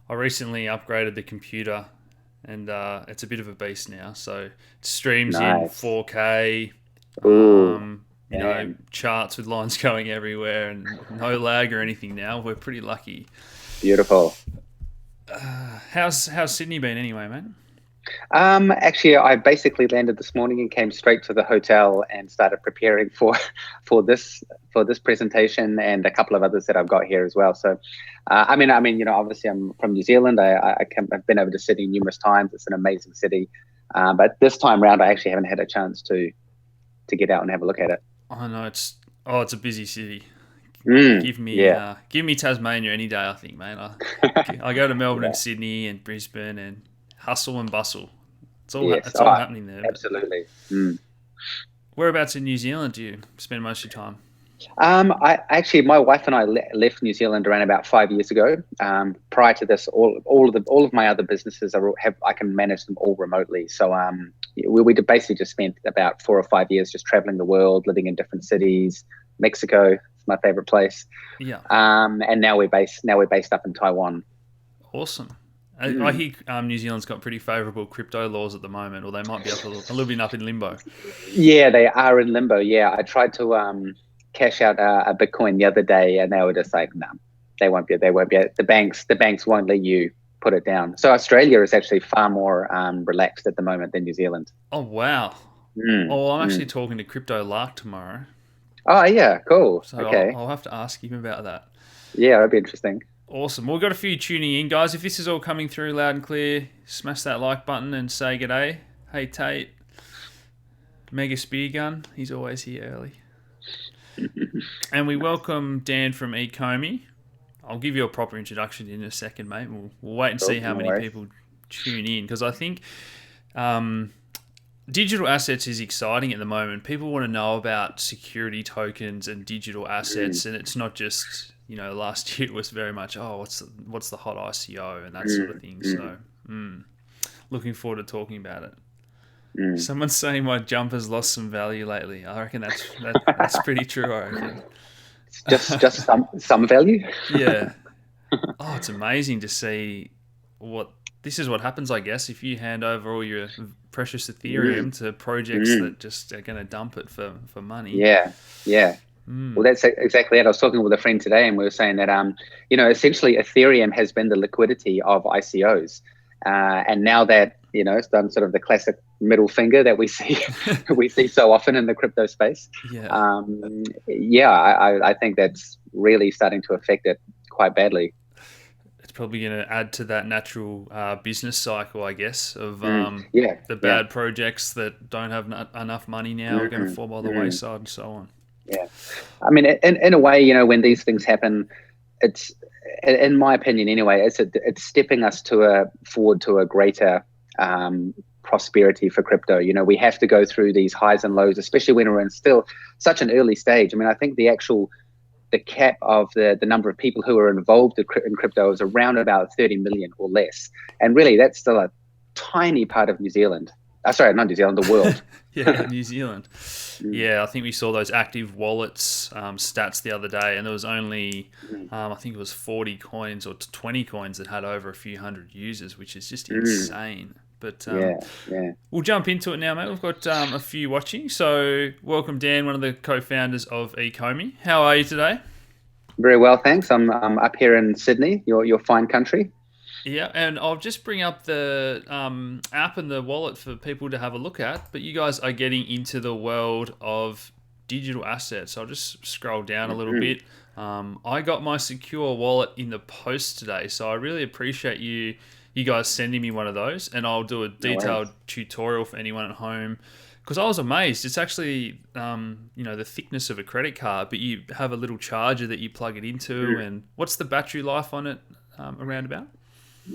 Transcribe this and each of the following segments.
I recently upgraded the computer, and it's a bit of a beast now. So it streams in Nice. 4K, Ooh, man, charts with lines going everywhere, and no lag or anything now. We're pretty lucky. beautiful. How's Sydney been anyway, mate? Actually, I basically landed this morning and came straight to the hotel and started preparing for for this for this presentation and a couple of others that I've got here as well. So, obviously I'm from New Zealand. I've been over to Sydney numerous times. It's an amazing city, but this time round I actually haven't had a chance to get out and have a look at it. I know it's a busy city. Yeah, Give me Tasmania any day. I think, mate. I go to Melbourne and yeah, Sydney and Brisbane and hustle and bustle. yes. It's all Oh, happening there. But absolutely. Mm. whereabouts in New Zealand do you spend most of your time? I actually, my wife and I left New Zealand around about 5 years ago. Prior to this, all of my other businesses I can manage them all remotely. So we basically just spent about 4 or 5 years just traveling the world, living in different cities. Mexico is my favorite place, Yeah, and now we're based up in Taiwan. awesome. I Mm. hear New Zealand's got pretty favourable crypto laws at the moment, or they might be a little bit up in limbo. Yeah, they are in limbo. Yeah, I tried to cash out a Bitcoin the other day, and they were just like, "No, they won't be. They won't be. The banks won't let you put it down." So Australia is actually far more relaxed at the moment than New Zealand. Oh wow. Mm, Oh, well, I'm actually mm. talking to Crypto Lark tomorrow, Oh yeah, cool. so Okay, I'll have to ask him about that. yeah, that'd be interesting. Awesome. Well, we've got a few tuning in, guys. If this is all coming through loud and clear, smash that like button and say g'day. Hey, Tate. Mega Spear Gun. He's always here early. And we welcome Dan from Ecomi. I'll give you a proper introduction in a second, mate. We'll wait and see Cool, how no many worries. people tune in because I think um, digital assets is exciting at the moment. People want to know about security tokens and digital Mm, assets, and it's not just last year it was very much what's the hot ICO and that sort of mm, thing. mm, So looking forward to talking about it. mm. Someone's saying my jumper's lost some value lately. I reckon that's pretty true. I reckon. It's just some value. Yeah. Oh, it's amazing to see what this is what happens, I guess, if you hand over all your precious Mm, Ethereum to projects mm. that just are going to dump it for money. Yeah, yeah. Well, Mm. that's exactly it. I was talking with a friend today, and we were saying that essentially Ethereum has been the liquidity of ICOs, and now that it's done sort of the classic middle finger that we see we see so often in the crypto space. Yeah. Yeah, I think that's really starting to affect it quite badly. It's probably going to add to that natural business cycle, I guess, of Yeah, the yeah. bad projects that don't have enough money now are going to Mm, fall by the mm, wayside and so on. yeah. I mean, in a way, when these things happen, it's, in my opinion anyway, it's stepping us forward to a greater prosperity for crypto. We have to go through these highs and lows, especially when we're in still such an early stage. I mean, I think the cap of the number of people who are involved in crypto is around about 30 million or less, and really that's still a tiny part of New Zealand. Sorry, not New Zealand, the world. Yeah, New Zealand. Mm, Yeah, I think we saw those active wallets stats the other day, and there was only, mm, I think it was 40 coins or 20 coins that had over a few hundred users, which is just mm, insane. But yeah, yeah. we'll jump into it now, mate. We've got a few watching. So, welcome, Dan, one of the co founders of Ecomi. How are you today? Very well, thanks. I'm up here in Sydney, your fine country. Yeah, and I'll just bring up the app and the wallet for people to have a look at. But you guys are getting into the world of digital assets. I'll just scroll down a little Mm, bit. I got my secure wallet in the post today, so I really appreciate you guys sending me one of those, and I'll do a no detailed worries. tutorial for anyone at home. Because I was amazed. It's actually, the thickness of a credit card, but you have a little charger that you plug it into. Mm. And what's the battery life on it around about?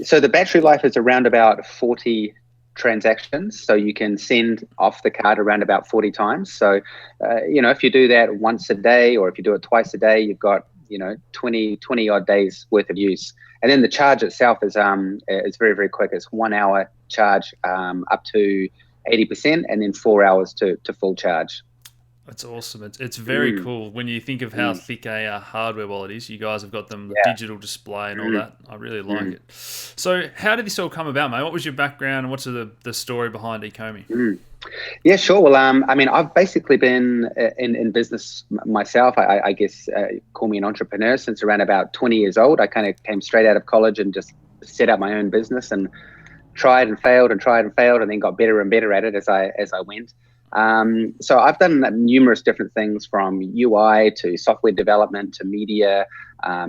So the battery life is around about 40 transactions. So you can send off the card around about 40 times. So, if you do that once a day or if you do it twice a day, you've got, 20 odd days worth of use. And then the charge itself is very, very quick. It's 1 hour charge up to 80% and then 4 hours to full charge. That's awesome. It's very Mm, cool when you think of how mm, thick a hardware wallet is. You guys have got them yeah. digital display and all Mm, that. I really like mm, it. So, how did this all come about, mate? What was your background and what's the story behind Ecomi? mm. Yeah, sure. Well, I mean, I've basically been in business myself. I guess call me an entrepreneur since around about 20 years old. I kind of came straight out of college and just set up my own business and tried and failed and tried and failed, and then got better and better at it as I went. So I've done numerous different things, from UI to software development to media,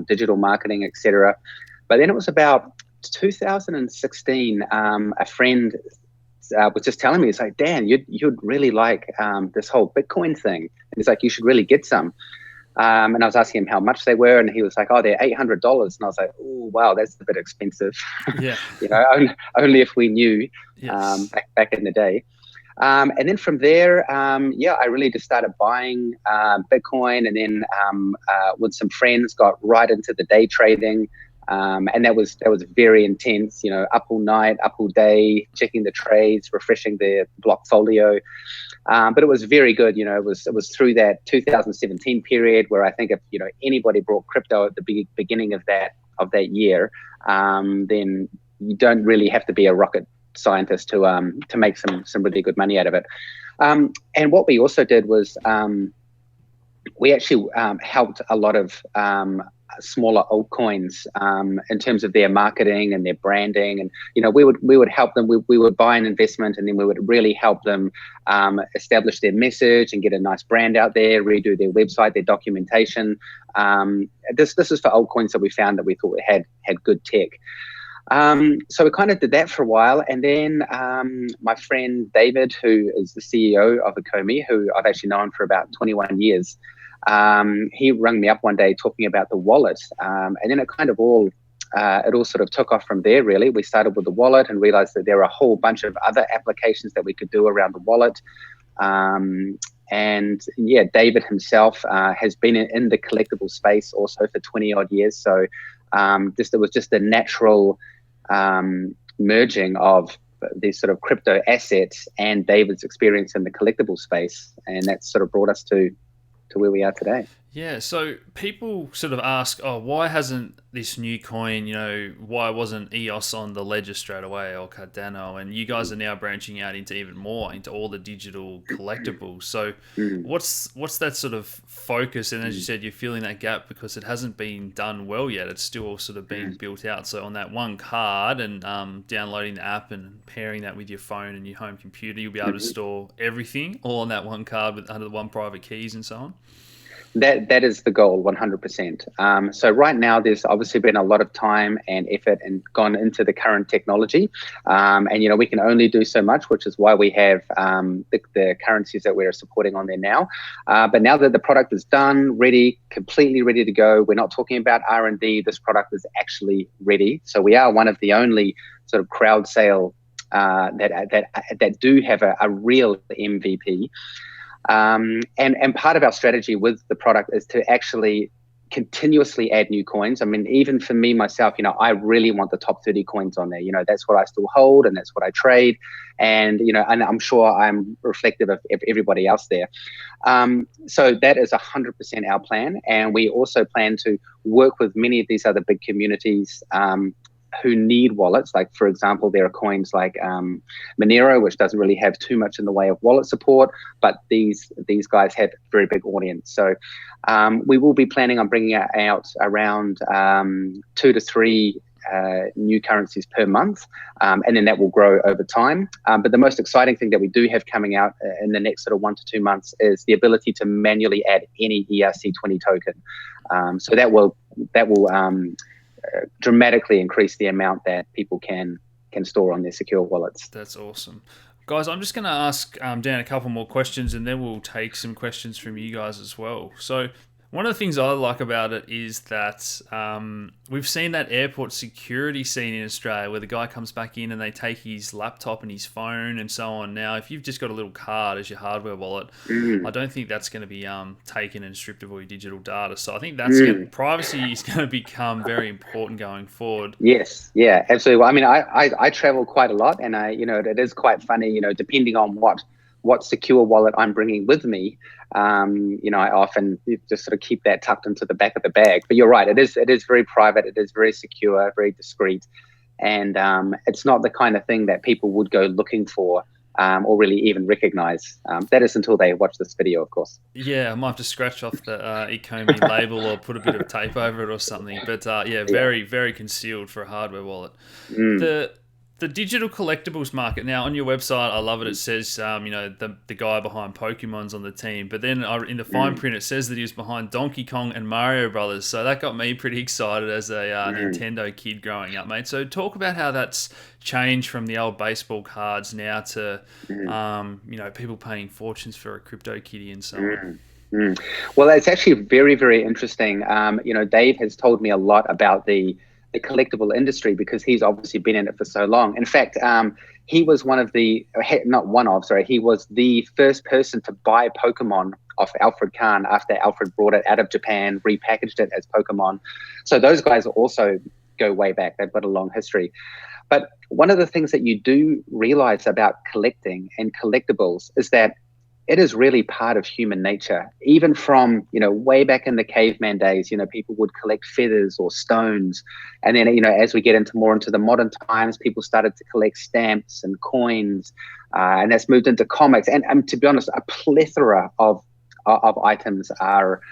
digital marketing, etc. But then it was about 2016. A friend was just telling me, it's like, Dan, you'd really like this whole Bitcoin thing. And he's like, you should really get some. And I was asking him how much they were, and he was like, "Oh, they're $800." And I was like, "Oh, wow, that's a bit expensive." Yeah. Only if we knew Yes. back in the day. And then from there, yeah, I really just started buying Bitcoin, and then with some friends, got right into the day trading. And that was very intense. Up all night, up all day, checking the trades, refreshing the blockfolio. But it was very good. It was through that 2017 period where I think if anybody brought crypto at the beginning of that year, then you don't really have to be a rocket scientist to make some really good money out of it. And what we also did was we actually helped a lot of smaller altcoins in terms of their marketing and their branding, and we would help them. We would buy an investment, and then we would really help them establish their message and get a nice brand out there, redo their website, their documentation. This is for altcoins that we found that we thought had good tech. So we kind of did that for a while, and then my friend David, who is the CEO of Ecomi, who I've actually known for about 21 years, he rang me up one day talking about the wallet, and then it kind of all sort of took off from there. Really, we started with the wallet and realized that there are a whole bunch of other applications that we could do around the wallet. And yeah, David himself has been in the collectible space also for 20 odd years. So it was just a natural merging of these sort of crypto assets and David's experience in the collectible space, and that sort of brought us to where we are today. Yeah, so people sort of ask, oh, why hasn't this new coin, why wasn't EOS on the ledger straight away, or Cardano? And you guys are now branching out into even more, into all the digital collectibles. So Mm, what's that sort of focus? And as you mm, said, you're filling that gap because it hasn't been done well yet. It's still all sort of being mm, built out. So on that one card and downloading the app and pairing that with your phone and your home computer, you'll be able to mhm. store everything all on that one card under the one private keys and so on. That is the goal, 100%. So right now, there's obviously been a lot of time and effort and gone into the current technology, and we can only do so much, which is why we have the currencies that we're supporting on there now. But now that the product is done, ready, completely ready to go, we're not talking about R&D. This product is actually ready. So we are one of the only sort of crowd sale that do have a real MVP. And part of our strategy with the product is to actually continuously add new coins. I mean, even for me myself, I really want the top 30 coins on there. That's what I still hold and that's what I trade. And I'm sure I'm reflective of everybody else there. So that is 100% our plan. And we also plan to work with many of these other big communities who need wallets. Like, for example, there are coins like Monero, which doesn't really have too much in the way of wallet support, but these guys have a very big audience. So we will be planning on bringing out around 2 to 3 new currencies per month, and then that will grow over time. But the most exciting thing that we do have coming out in the next sort of 1 to 2 months is the ability to manually add any ERC20 token. So that will dramatically increase the amount that people can store on their secure wallets. That's awesome. Guys, I'm just going to ask Dan a couple more questions and then we'll take some questions from you guys as well. So, one of the things I like about it is that we've seen that airport security scene in Australia where the guy comes back in and they take his laptop and his phone and so on. Now, if you've just got a little card as your hardware wallet, I don't think that's going to be taken and stripped of all your digital data. So I think privacy is going to become very important going forward. Yes, yeah, absolutely. Well, I mean, I travel quite a lot, and it is quite funny, depending on what secure wallet I'm bringing with me, I often just sort of keep that tucked into the back of the bag. But you're right, it is very private, it is very secure, very discreet, and it's not the kind of thing that people would go looking for or really even recognize. That is until they watch this video, of course. Yeah, I might have to scratch off the Ecomi label or put a bit of tape over it or something. But very, very concealed for a hardware wallet. The digital collectibles market. Now, on your website, I love it. It says, the guy behind Pokemon's on the team. But then in the fine print, it says that he was behind Donkey Kong and Mario Brothers. So that got me pretty excited as a Nintendo kid growing up, mate. So talk about how that's changed from the old baseball cards now to, people paying fortunes for a crypto kitty and so on. Well, it's actually very, very interesting. Dave has told me a lot about the collectible industry because he's obviously been in it for so long. In fact, he was he was the first person to buy Pokemon off Alfred Kahn after Alfred brought it out of Japan, repackaged it as Pokemon. So those guys also go way back. They've got a long history. But one of the things that you do realize about collecting and collectibles is that it is really part of human nature. Even from, way back in the caveman days, people would collect feathers or stones. And then, as we get more into the modern times, people started to collect stamps and coins. And that's moved into comics. And to be honest, a plethora of items are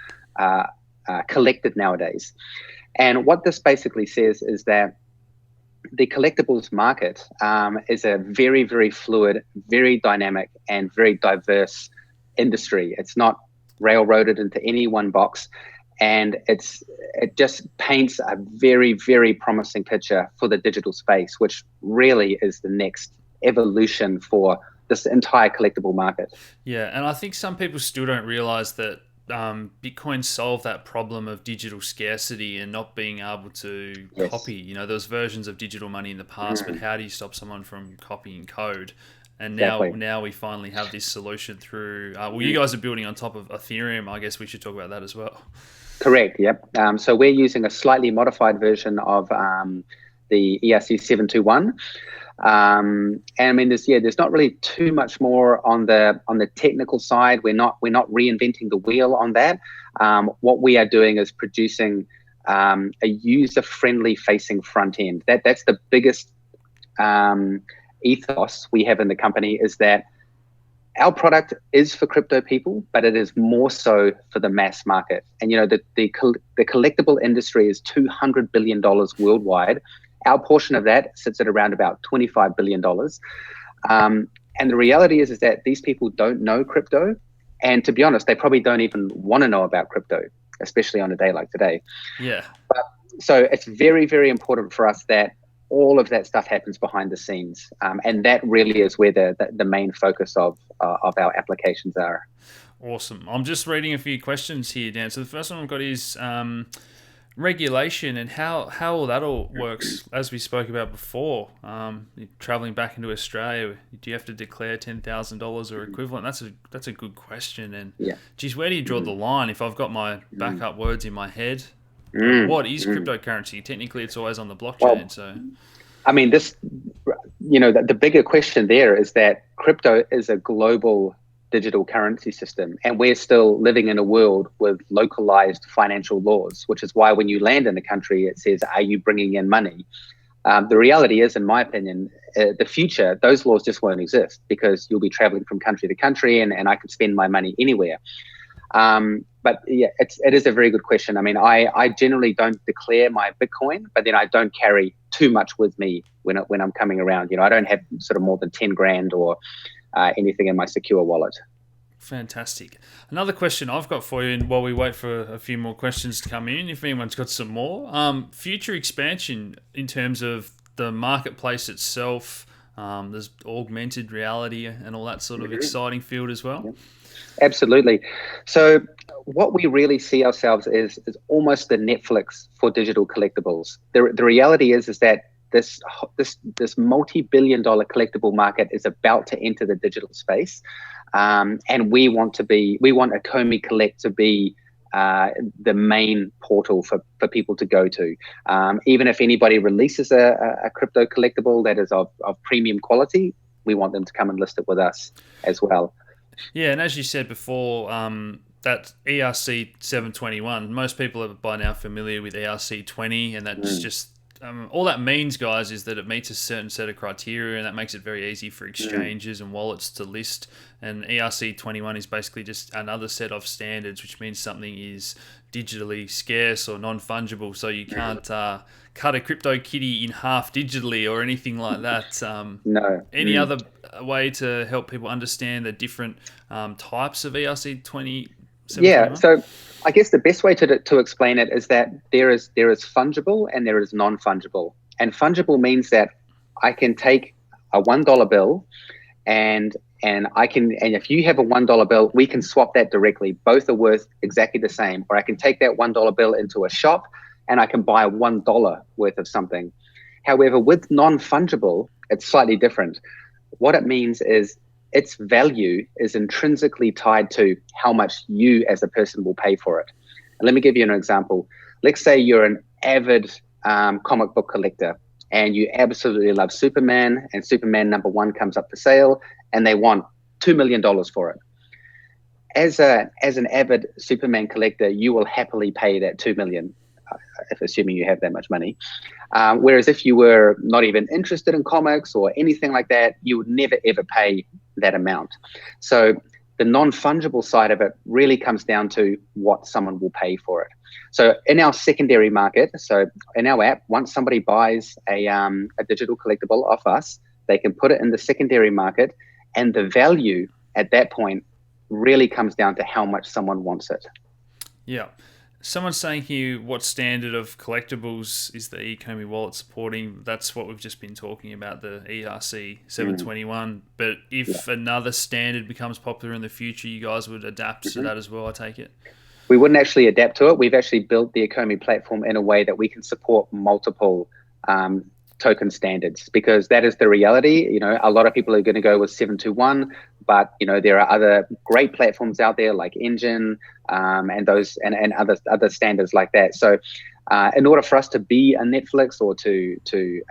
collected nowadays. And what this basically says is that the collectibles market is a very, very fluid, very dynamic, and very diverse industry. It's not railroaded into any one box, and it just paints a very, very promising picture for the digital space, which really is the next evolution for this entire collectible market. Yeah, and I think some people still don't realize that Bitcoin solved that problem of digital scarcity and not being able to copy. There was versions of digital money in the past, but how do you stop someone from copying code? And now we finally have this solution through. You guys are building on top of Ethereum. I guess we should talk about that as well. Correct. Yep. So we're using a slightly modified version of the ERC-721. And I mean, there's not really too much more on the technical side. We're not reinventing the wheel on that. What we are doing is producing a user-friendly facing front end. That's the biggest ethos we have in the company, is that our product is for crypto people, but it is more so for the mass market. And the collectible industry is $200 billion worldwide. Our portion of that sits at around about $25 billion. And the reality is that these people don't know crypto. And to be honest, they probably don't even want to know about crypto, especially on a day like today. Yeah. So it's very, very important for us that all of that stuff happens behind the scenes. And that really is where the main focus of our applications are. Awesome. I'm just reading a few questions here, Dan. So the first one I've got is regulation and how all that all works. As we spoke about before, traveling back into Australia, do you have to declare $10,000 or equivalent? That's a good question. And geez, where do you draw the line? If I've got my backup words in my head, what is cryptocurrency? Technically, it's always on the blockchain. Well, so, I mean, the bigger question there is that crypto is a global digital currency system, and we're still living in a world with localized financial laws, which is why when you land in a country, it says, are you bringing in money? The reality is, in my opinion, the future, those laws just won't exist because you'll be traveling from country to country, and I can spend my money anywhere. But yeah, it is a very good question. I mean, I generally don't declare my Bitcoin, but then I don't carry too much with me when I'm coming around. I don't have sort of more than 10 grand or anything in my secure wallet. Fantastic. Another question I've got for you, and while we wait for a few more questions to come in, if anyone's got some more, future expansion in terms of the marketplace itself. There's augmented reality and all that sort of exciting field as well. Absolutely. So what we really see ourselves is almost the Netflix for digital collectibles. The reality is that this multi-billion-dollar collectible market is about to enter the digital space, and we want Ecomi Collect to be the main portal for people to go to. Even if anybody releases a crypto collectible that is of premium quality, we want them to come and list it with us as well. Yeah, and as you said before, that ERC 721, most people are by now familiar with ERC 20, and that's Mm, just all that means, guys, is that it meets a certain set of criteria, and that makes it very easy for mm, exchanges and wallets to list. And ERC 21 is basically just another set of standards, which means something is digitally scarce or non fungible, so you mm. can't cut a crypto kitty in half digitally or anything like that. No. Any Mm. other way to help people understand the different types of ERC 721? Yeah. So I guess the best way to explain it is that there is fungible and there is non-fungible. And fungible means that I can take a $1 bill and and if you have a $1 bill, we can swap that directly. Both are worth exactly the same. Or I can take that $1 bill into a shop and I can buy $1 worth of something. However, with non-fungible, it's slightly different. What it means is its value is intrinsically tied to how much you as a person will pay for it. And let me give you an example. Let's say you're an avid comic book collector and you absolutely love Superman, and Superman #1 comes up for sale and they want $2 million for it. As an avid Superman collector, you will happily pay that 2 million, if assuming you have that much money. Whereas if you were not even interested in comics or anything like that, you would never ever pay that amount. So the non-fungible side of it really comes down to what someone will pay for it. So in our secondary market, so in our app, once somebody buys a digital collectible off us, they can put it in the secondary market, and the value at that point really comes down to how much someone wants it. Yeah. Someone's saying here, what standard of collectibles is the Ecomi wallet supporting? That's what we've just been talking about, the ERC Mm, 721. But yeah. if another standard becomes popular in the future, you guys would adapt to Mhm. that as well, I take it. We wouldn't actually adapt to it. We've actually built the Ecomi platform in a way that we can support multiple um, token standards, because that is the reality. A lot of people are going to go with 721, but there are other great platforms out there like Engine, and those and other standards like that. So in order for us to be a Netflix or to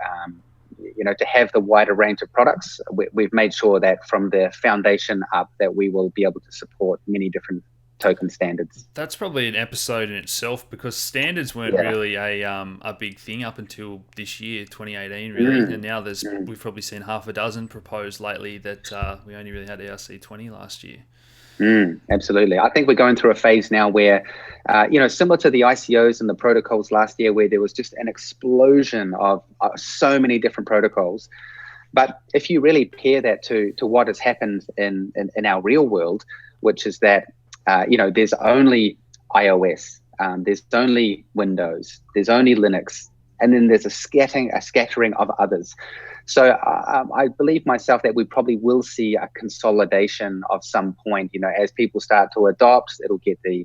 have the wider range of products, we've made sure that from the foundation up that we will be able to support many different token standards. That's probably an episode in itself, because standards weren't Yeah. really a big thing up until this year, 2018, really. Mm, And now mm, we've probably seen half a dozen proposed lately that we only really had ERC 20 last year. absolutely. I think we're going through a phase now where, similar to the ICOs and the protocols last year, where there was just an explosion of so many different protocols. But if you really pair that to what has happened in our real world, which is that, there's only iOS, there's only Windows, there's only Linux, and then there's a scattering of others. So I believe myself that we probably will see a consolidation of some point. As people start to adopt, it'll get the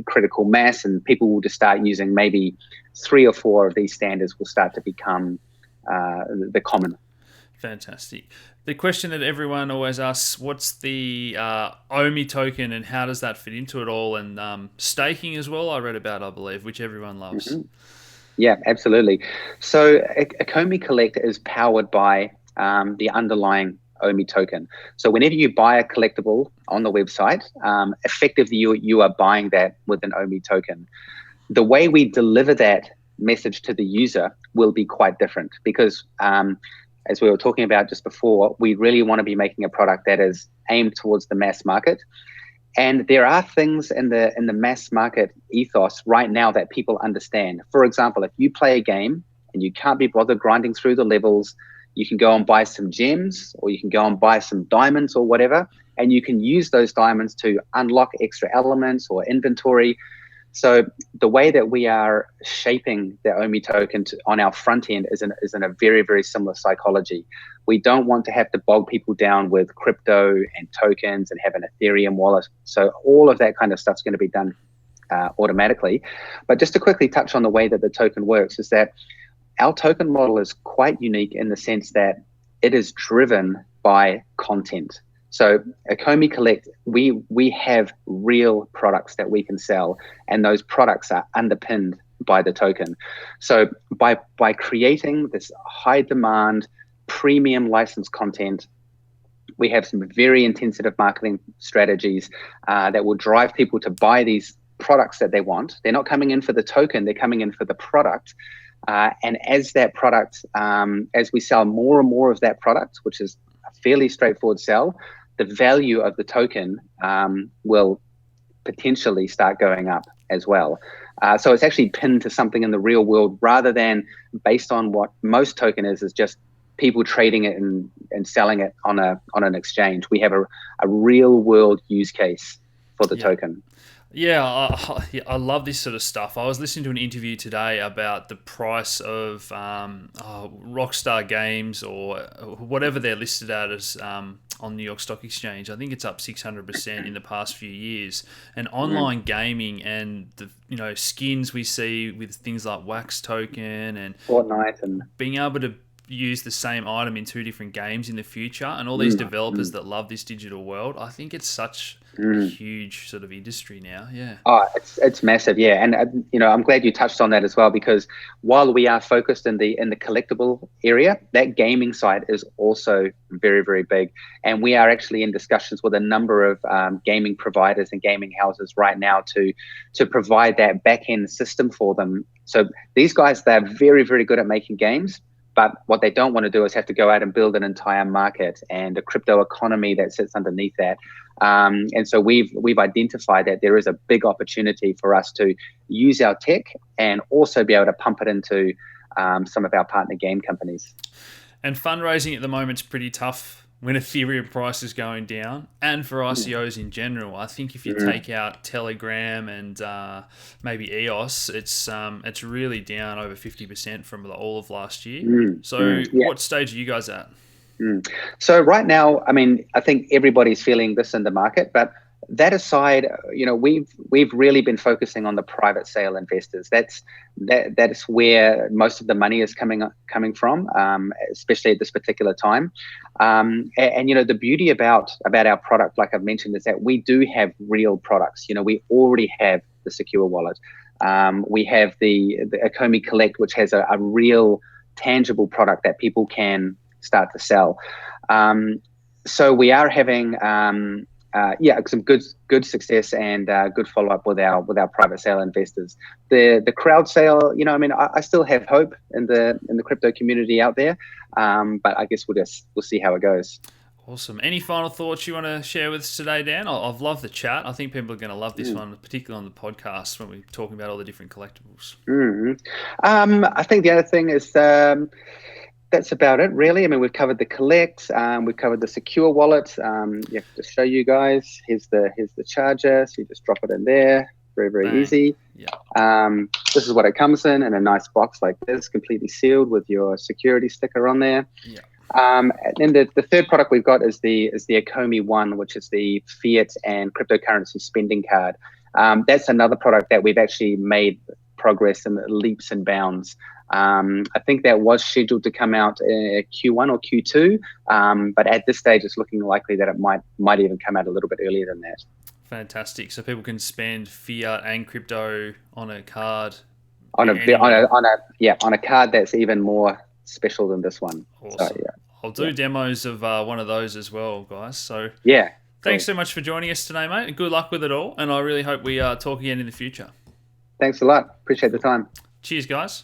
critical mass, and people will just start using maybe 3 or 4 of these standards will start to become the common. Fantastic. The question that everyone always asks, what's the OMI token and how does that fit into it all? And staking as well, I read about, I believe, which everyone loves. Mhm. Yeah, absolutely. So Ecomi Collect is powered by the underlying OMI token. So whenever you buy a collectible on the website, effectively you are buying that with an OMI token. The way we deliver that message to the user will be quite different, because as we were talking about just before, we really want to be making a product that is aimed towards the mass market. And there are things in the mass market ethos right now that people understand. For example, if you play a game and you can't be bothered grinding through the levels, you can go and buy some gems, or you can go and buy some diamonds or whatever, and you can use those diamonds to unlock extra elements or inventory. So the way that we are shaping the OMI token on our front end is in a very, very similar psychology. We don't want to have to bog people down with crypto and tokens and have an Ethereum wallet. So all of that kind of stuff is going to be done automatically. But just to quickly touch on the way that the token works, is that our token model is quite unique in the sense that it is driven by content. So Ecomi Collect, we have real products that we can sell, and those products are underpinned by the token. So by creating this high demand premium licensed content, We have some very intensive marketing strategies that will drive people to buy these products that they want. They're not coming in for the token, they're coming in for the product. And as that product, as we sell more and more of that product, which is a fairly straightforward sell, the value of the token will potentially start going up as well. So it's actually pinned to something in the real world rather than based on what most token is just people trading it and selling it on an exchange. We have a real world use case for the token. Yeah, I love this sort of stuff. I was listening to an interview today about the price of Rockstar Games or whatever they're listed at as on New York Stock Exchange. I think it's up 600% in the past few years. And online gaming and the skins we see with things like Wax Token and Fortnite and being able to use the same item in two different games in the future, and all these developers that love this digital world, I think it's such a huge sort of industry now. Yeah. Oh, it's massive, yeah. And I'm glad you touched on that as well, because while we are focused in the collectible area, that gaming side is also very, very big. And we are actually in discussions with a number of gaming providers and gaming houses right now to provide that back end system for them. So these guys, they're very, very good at making games. But what they don't want to do is have to go out and build an entire market and a crypto economy that sits underneath that. And so we've identified that there is a big opportunity for us to use our tech and also be able to pump it into some of our partner game companies. And fundraising at the moment is pretty tough when Ethereum price is going down, and for ICOs in general. I think if you take out Telegram and maybe EOS, it's really down over 50% from all of last year. What stage are you guys at? So right now, I mean, I think everybody's feeling this in the market, but that aside, we've really been focusing on the private sale investors. That's where most of the money is coming from, especially at this particular time. And the beauty about our product, like I've mentioned, is that we do have real products. We already have the secure wallet. We have the Ecomi Collect, which has a real tangible product that people can start to sell. So we are having some good success and good follow up with our private sale investors. The crowd sale, I still have hope in the crypto community out there, but I guess we'll see how it goes. Awesome. Any final thoughts you want to share with us today, Dan? I've loved the chat. I think people are going to love this one, particularly on the podcast when we're talking about all the different collectibles. I think the other thing is that's about it, really. I mean, we've covered the collect, we've covered the secure wallet. To show you guys, here's the charger. So you just drop it in there. Very, very easy. Yeah. This is what it comes in a nice box like this, completely sealed with your security sticker on there. Yeah. And then the third product we've got is the Ecomi One, which is the fiat and cryptocurrency spending card. That's another product that we've actually made progress in leaps and bounds. I think that was scheduled to come out Q1 or Q2, but at this stage, it's looking likely that it might even come out a little bit earlier than that. Fantastic! So people can spend fiat and crypto on a card. On a card that's even more special than this one. Awesome. So, I'll do demos of one of those as well, guys. So yeah. Thanks so much for joining us today, mate. Good luck with it all, and I really hope we talk again in the future. Thanks a lot. Appreciate the time. Cheers, guys.